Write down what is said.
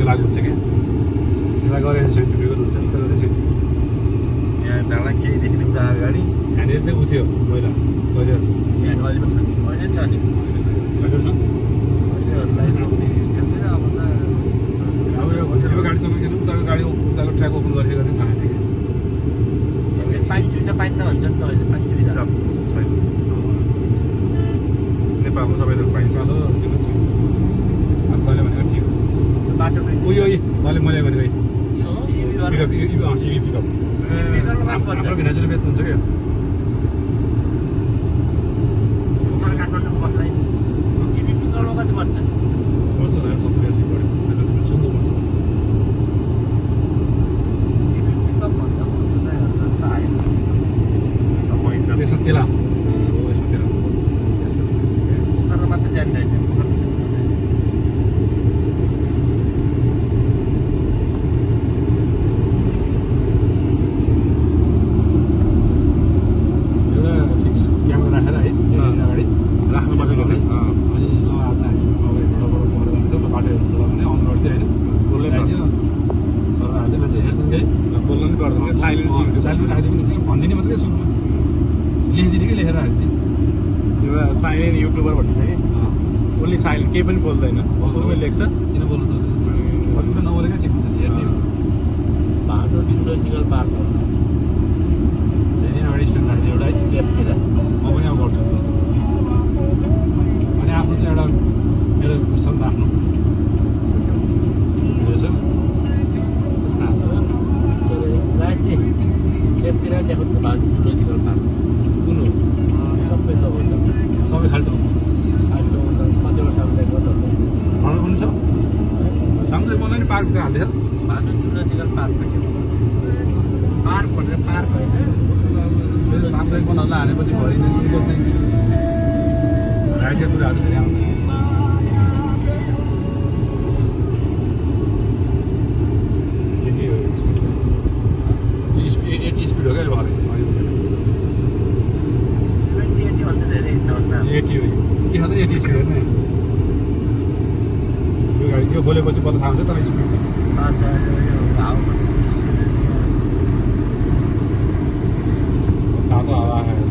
लागु हुन्छ क्या यता गएर सेन्टिफिकल हुन्छ यता गएर सेन्टिफिकल यहाँ डाँडा केही देखिँदैन उता अगाडि यहाँनिर चाहिँ उठ्यो पहिला कहिले यहाँ अहिले पनि छ नि अहिले छ नि कहिले छ अहिलेहरूलाई रोक्ने खेल्दैन अब त अब यो भन्ने गाडी चलाउँदैन उताको गाडी उताको ट्र्याक ओपन गरेर पनि थाहा थियो कि पानी चुइदा पानी त हुन्छ नि त अहिले पानी चुइदा छैन नेपालमा सबैले पाइन्छ ल जिल्ला छ आज तैँले भनेको ठिक हो बाटो उयो मैले भनेको यो पिकअप इभी पिकअप हाम्रो भिनाजुले बेच्नुहुन्छ क्या काठमाडौँ बस्दै इभी पिकअपमा कति पर्छ पर्छ होला 70-80 बढ्यो सुन्नु पर्छ इभी पिकअप भन्दा त आयो त्यसमा तेला यसमा तेला तर मात्र जान्दैछ भनिदिने मात्रै सुरुमा लेखिदिने कि लेखेर राखिदिने एउटा साइलेन्ट युट्युबर भन्ने छ कि उसले साइलेन्ट केही पनि बोल्दैन सुरुमै लेख्छ किन बोल्नु त कति कुरा नबोलेकै ठिक हुन्छ हेर्ने बाटो जुलोजिकल पार्क हो धेरै अगाडि स्ट्यान्ड राख्ने एउटा है लेफ्टतिर म पनि अब गर्छु अनि आफ्नो चाहिँ एउटा मेरो स्थान राख्नु लेफ्टतिर देखाउनु बाटो जुलोजिकल पार्क कुन हो सबै त हुन्छ सबै खाल्टो खाल्टो कति वर्ष भ्रमण पनि छ सामुदायिक बनाउने नि पार्क त हाल्दैछ बाटो जुलोजिकल पार्क पार्क भनेर पार्क होइन सामुदायिक बनाउन हालेपछि भएन राखेको कुराहरू धेरै आउँछ एटी स्पिड हो क्या भरे 70-80 भन्दा धेरै हिँड्न 80 हो के खाँदा 80 स्पिड होइन यो गाडी यो खोलेपछि बल्ल थाहा हुन्छ तर स्पिड छ तातो हावा आयो